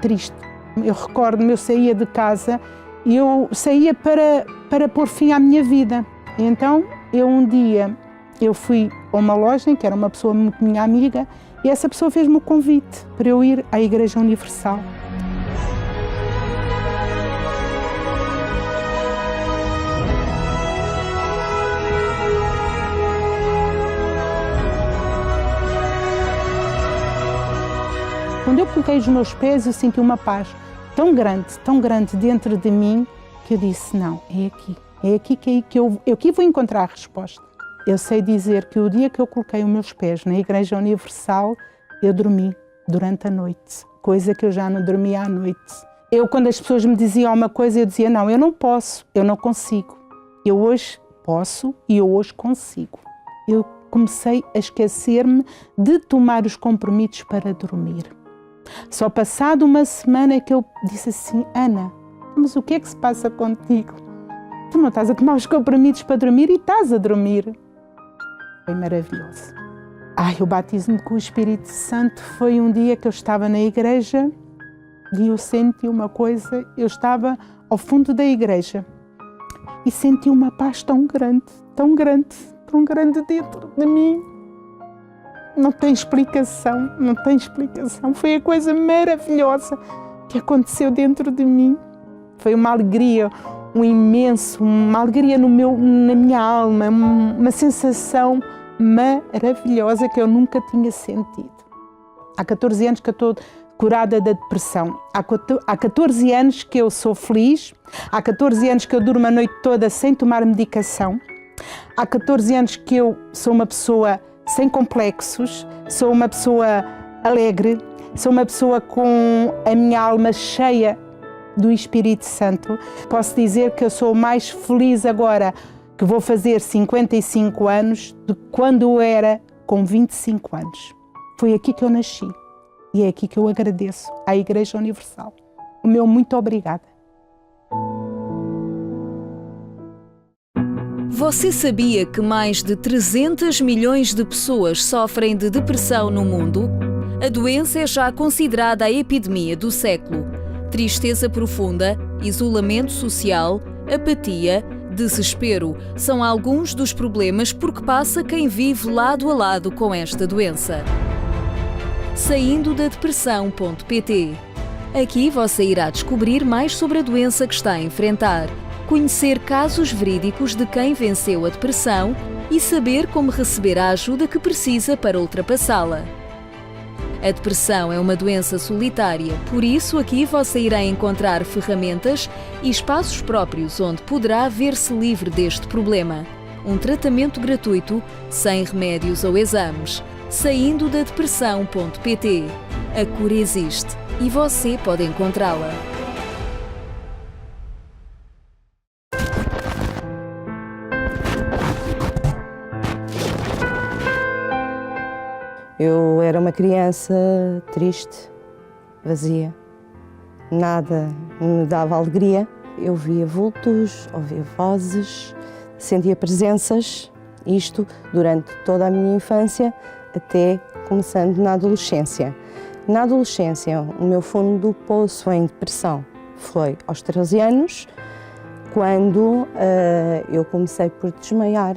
triste. Eu recordo-me, eu saía de casa e eu saía para pôr fim à minha vida. E então, um dia, eu fui a uma loja em que era uma pessoa muito minha amiga e essa pessoa fez-me o convite para eu ir à Igreja Universal. Quando eu coloquei os meus pés, eu senti uma paz tão grande dentro de mim, que eu disse, não, é aqui que eu aqui vou encontrar a resposta. Eu sei dizer que o dia que eu coloquei os meus pés na Igreja Universal, eu dormi durante a noite, coisa que eu já não dormia à noite. Quando as pessoas me diziam uma coisa, eu dizia, não, eu não posso, eu não consigo. Eu hoje posso e eu hoje consigo. Eu comecei a esquecer-me de tomar os comprimidos para dormir. Só passado uma semana é que eu disse assim, Ana, mas o que é que se passa contigo? Tu não estás a tomar os comprimidos para dormir e estás a dormir. Foi maravilhoso. O batismo com o Espírito Santo foi um dia que eu estava na igreja e eu senti uma coisa, eu estava ao fundo da igreja e senti uma paz tão grande dentro de mim. Não tem explicação, não tem explicação. Foi a coisa maravilhosa que aconteceu dentro de mim. Foi uma alegria, uma alegria na minha alma, uma sensação maravilhosa que eu nunca tinha sentido. Há 14 anos que eu estou curada da depressão. Há 14 anos que eu sou feliz. Há 14 anos que eu durmo a noite toda sem tomar medicação. Há 14 anos que eu sou uma pessoa sem complexos, sou uma pessoa alegre, sou uma pessoa com a minha alma cheia do Espírito Santo. Posso dizer que eu sou mais feliz agora, que vou fazer 55 anos, do que quando eu era com 25 anos. Foi aqui que eu nasci e é aqui que eu agradeço à Igreja Universal. O meu muito obrigada.
Você sabia que mais de 300 milhões de pessoas sofrem de depressão no mundo? A doença é já considerada a epidemia do século. Tristeza profunda, isolamento social, apatia, desespero são alguns dos problemas por que passa quem vive lado a lado com esta doença. Saindo da depressão.pt. Aqui você irá descobrir mais sobre a doença que está a enfrentar, conhecer casos verídicos de quem venceu a depressão e saber como receber a ajuda que precisa para ultrapassá-la. A depressão é uma doença solitária, por isso aqui você irá encontrar ferramentas e espaços próprios onde poderá ver-se livre deste problema. Um tratamento gratuito, sem remédios ou exames. Saindo da depressão.pt. A cura existe e você pode encontrá-la.
Eu era uma criança triste, vazia, nada me dava alegria. Eu via vultos, ouvia vozes, sentia presenças, isto durante toda a minha infância, até começando na adolescência. Na adolescência, o meu fundo do poço em depressão foi aos 13 anos, quando eu comecei por desmaiar.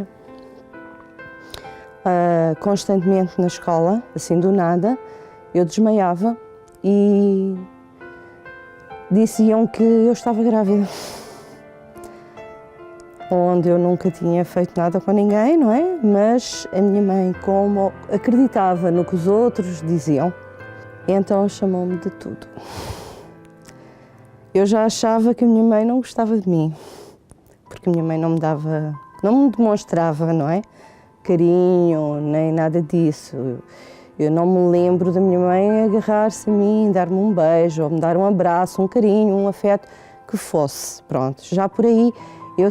Constantemente na escola, assim do nada, eu desmaiava e diziam que eu estava grávida. onde eu nunca tinha feito nada com ninguém, não é? Mas a minha mãe, como acreditava no que os outros diziam, então chamou-me de tudo. Eu já achava que a minha mãe não gostava de mim, porque a minha mãe não me demonstrava, não é? Carinho, nem nada disso. Eu não me lembro da minha mãe agarrar-se a mim, dar-me um beijo, ou me dar um abraço, um carinho, um afeto, que fosse, pronto. Já por aí eu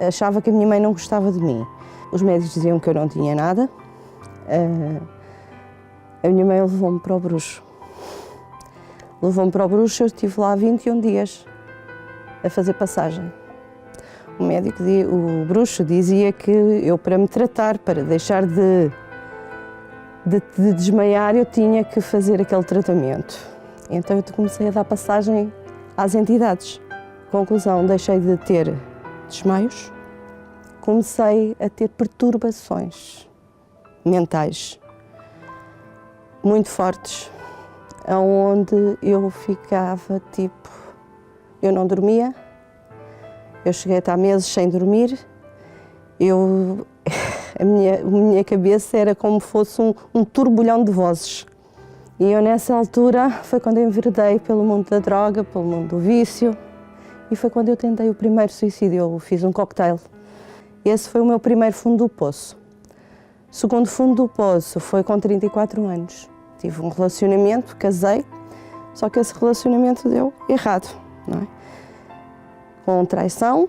achava que a minha mãe não gostava de mim. Os médicos diziam que eu não tinha nada. A minha mãe levou-me para o bruxo. Levou-me para o bruxo, eu estive lá 21 dias a fazer passagem. O bruxo dizia que eu, para me tratar, para deixar de desmaiar, eu tinha que fazer aquele tratamento. Então eu comecei a dar passagem às entidades. Conclusão, deixei de ter desmaios, comecei a ter perturbações mentais muito fortes, onde eu ficava tipo, eu não dormia, eu cheguei a estar meses sem dormir, a minha cabeça era como se fosse um turbilhão de vozes. E eu nessa altura foi quando eu enveredei pelo mundo da droga, pelo mundo do vício, e foi quando eu tentei o primeiro suicídio, eu fiz um cocktail. Esse foi o meu primeiro fundo do poço. O segundo fundo do poço foi com 34 anos. Tive um relacionamento, casei, só que esse relacionamento deu errado, não é? Com traição,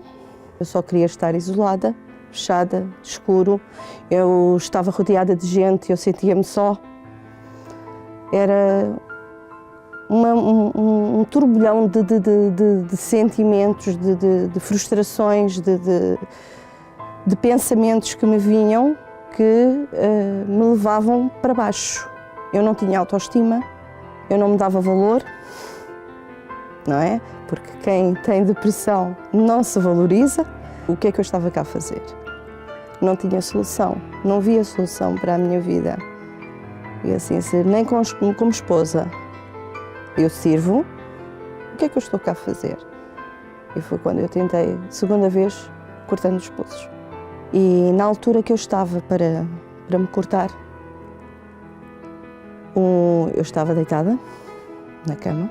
eu só queria estar isolada, fechada, escuro. Eu estava rodeada de gente, eu sentia-me só. Era um turbilhão de sentimentos, de frustrações, de pensamentos que me vinham, que me levavam para baixo. Eu não tinha autoestima, eu não me dava valor, não é? Porque quem tem depressão não se valoriza. O que é que eu estava cá a fazer? Não tinha solução, não via solução para a minha vida. E assim, nem como esposa eu sirvo, o que é que eu estou cá a fazer? E foi quando eu tentei, segunda vez, cortando os pulsos. E na altura que eu estava para me cortar, eu estava deitada na cama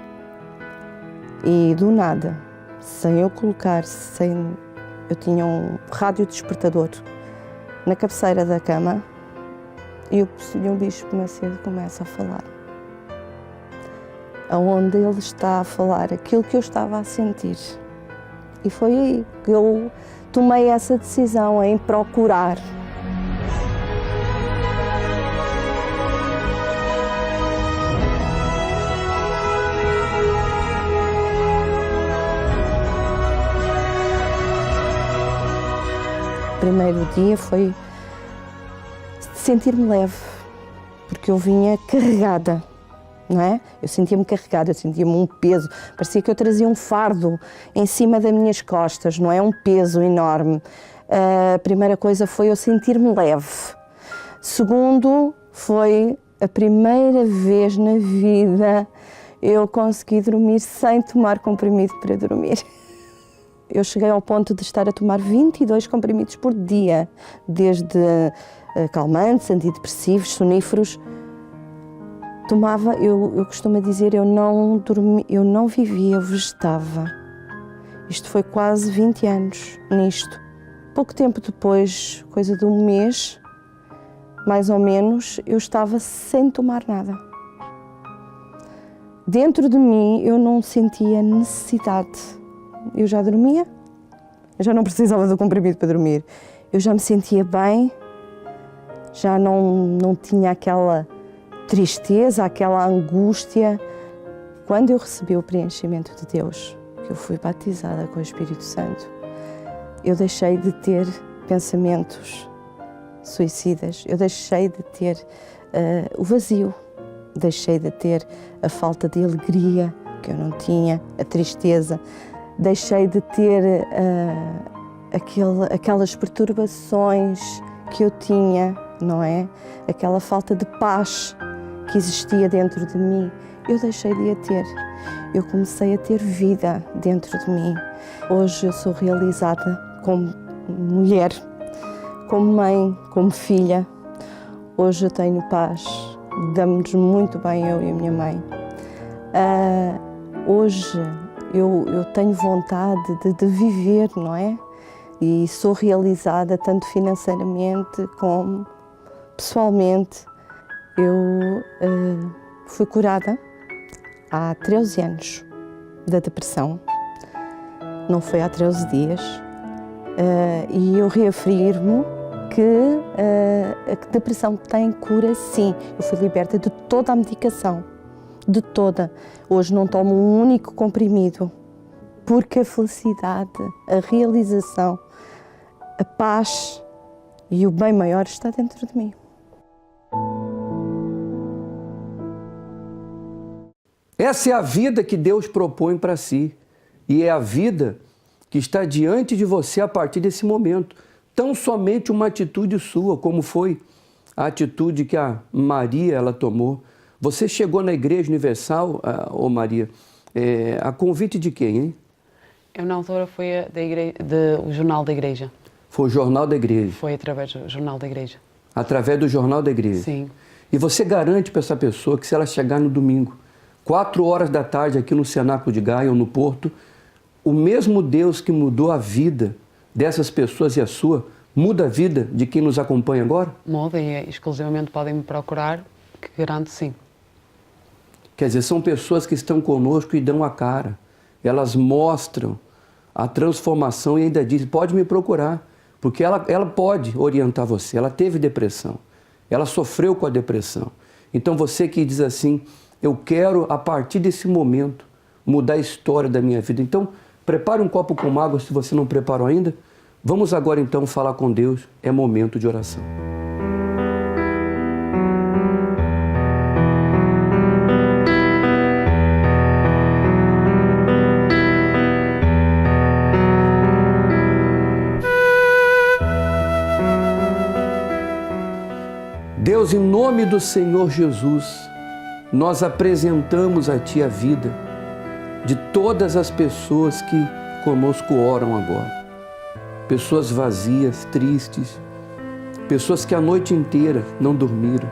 e do nada, sem eu colocar, eu tinha um rádio despertador na cabeceira da cama e o bispo Macedo começa a falar. Onde ele está a falar aquilo que eu estava a sentir. E foi aí que eu tomei essa decisão em procurar. O primeiro dia foi sentir-me leve, porque eu vinha carregada, não é? Eu sentia-me carregada, eu sentia-me um peso, parecia que eu trazia um fardo em cima das minhas costas, não é? Um peso enorme. A primeira coisa foi eu sentir-me leve. Segundo, foi a primeira vez na vida eu consegui dormir sem tomar comprimido para dormir. Eu cheguei ao ponto de estar a tomar 22 comprimidos por dia, desde calmantes, antidepressivos, soníferos. Tomava, eu costumo dizer, eu não dormia, eu não vivia, eu vegetava. Isto foi quase 20 anos nisto. Pouco tempo depois, coisa de um mês, mais ou menos, eu estava sem tomar nada. Dentro de mim eu não sentia necessidade. Eu já dormia, eu já não precisava do comprimido para dormir. Eu já me sentia bem, já não tinha aquela tristeza, aquela angústia. Quando eu recebi o preenchimento de Deus, que eu fui batizada com o Espírito Santo, eu deixei de ter pensamentos suicidas, eu deixei de ter o vazio, deixei de ter a falta de alegria que eu não tinha, a tristeza, deixei de ter aquelas perturbações que eu tinha, não é? Aquela falta de paz que existia dentro de mim, eu deixei de a ter. Eu comecei a ter vida dentro de mim. Hoje eu sou realizada como mulher, como mãe, como filha. Hoje eu tenho paz, damos-nos muito bem, eu e a minha mãe. Hoje eu tenho vontade de viver, não é? E sou realizada tanto financeiramente como pessoalmente. Eu fui curada há 13 anos da depressão, não foi há 13 dias, e eu reafirmo que a depressão tem cura, sim. Eu fui liberta de toda a medicação, de toda. Hoje não tomo um único comprimido, porque a felicidade, a realização, a paz e o bem maior está dentro de mim.
Essa é a vida que Deus propõe para si. E é a vida que está diante de você a partir desse momento. Tão somente uma atitude sua, como foi a atitude que a Maria ela tomou. Você chegou na Igreja Universal, ô Maria, a convite de quem, hein?
Eu, na altura, foi o Jornal da Igreja.
Foi o Jornal da Igreja.
Foi através do Jornal da Igreja.
Através do Jornal da Igreja?
Sim.
E você garante para essa pessoa que se ela chegar no domingo, 4 horas da tarde aqui no Cenáculo de Gaia ou no Porto, o mesmo Deus que mudou a vida dessas pessoas e a sua, muda a vida de quem nos acompanha agora?
Muda e exclusivamente podem me procurar, que garanto sim.
Quer dizer, são pessoas que estão conosco e dão a cara. Elas mostram a transformação e ainda dizem, pode me procurar, porque ela pode orientar você. Ela teve depressão, ela sofreu com a depressão. Então você que diz assim, eu quero a partir desse momento mudar a história da minha vida. Então prepare um copo com água se você não preparou ainda. Vamos agora então falar com Deus, é momento de oração. Deus, em nome do Senhor Jesus, nós apresentamos a Ti a vida de todas as pessoas que conosco oram agora. Pessoas vazias, tristes, pessoas que a noite inteira não dormiram,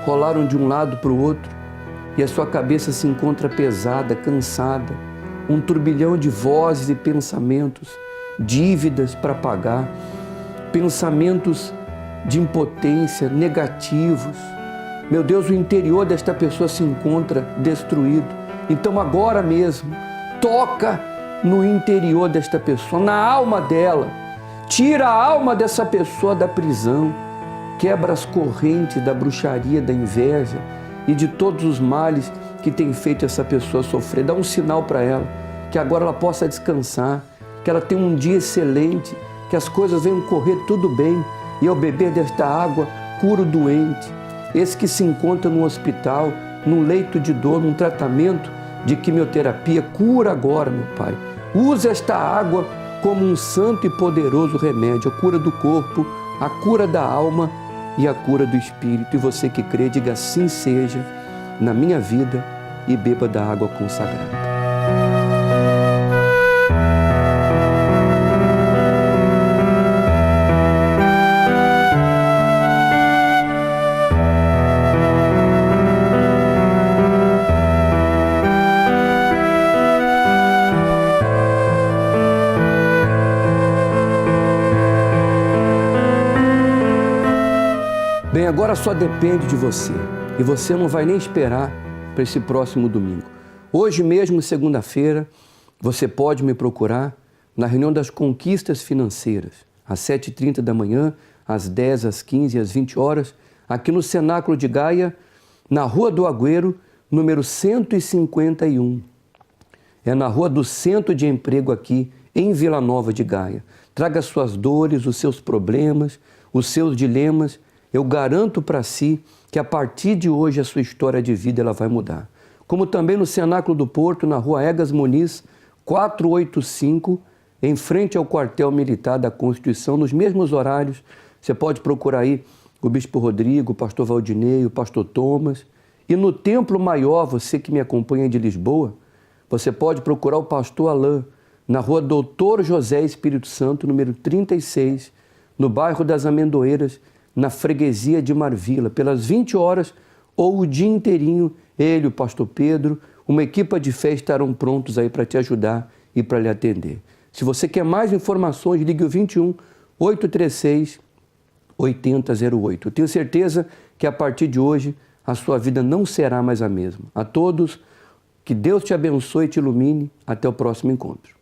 rolaram de um lado para o outro e a sua cabeça se encontra pesada, cansada, um turbilhão de vozes e pensamentos, dívidas para pagar, pensamentos de impotência, negativos. Meu Deus, o interior desta pessoa se encontra destruído. Então agora mesmo, toca no interior desta pessoa, na alma dela. Tira a alma dessa pessoa da prisão. Quebra as correntes da bruxaria, da inveja e de todos os males que tem feito essa pessoa sofrer. Dá um sinal para ela, que agora ela possa descansar, que ela tenha um dia excelente, que as coisas venham correr tudo bem. E ao beber desta água, cura o doente. Esse que se encontra no hospital, num leito de dor, num tratamento de quimioterapia, cura agora, meu Pai. Usa esta água como um santo e poderoso remédio, a cura do corpo, a cura da alma e a cura do espírito. E você que crê, diga assim seja na minha vida e beba da água consagrada. Bem, agora só depende de você. E você não vai nem esperar para esse próximo domingo. Hoje mesmo, segunda-feira, você pode me procurar na reunião das conquistas financeiras, às 7h30 da manhã, às 10, às 15 e às 20 horas, aqui no Cenáculo de Gaia, na Rua do Agüero, número 151. É na Rua do Centro de Emprego aqui, em Vila Nova de Gaia. Traga suas dores, os seus problemas, os seus dilemas. Eu garanto para si que a partir de hoje a sua história de vida ela vai mudar. Como também no Cenáculo do Porto, na Rua Egas Muniz, 485, em frente ao quartel militar da Constituição, nos mesmos horários. Você pode procurar aí o Bispo Rodrigo, o Pastor Valdinei, o Pastor Thomas. E no Templo Maior, você que me acompanha de Lisboa, você pode procurar o Pastor Alain, na rua Doutor José Espírito Santo, número 36, no bairro das Amendoeiras, na freguesia de Marvila, pelas 20 horas ou o dia inteirinho. Ele, o pastor Pedro, uma equipa de fé estarão prontos aí para te ajudar e para lhe atender. Se você quer mais informações, ligue o 21 836 8008. Eu tenho certeza que a partir de hoje a sua vida não será mais a mesma. A todos, que Deus te abençoe e te ilumine. Até o próximo encontro.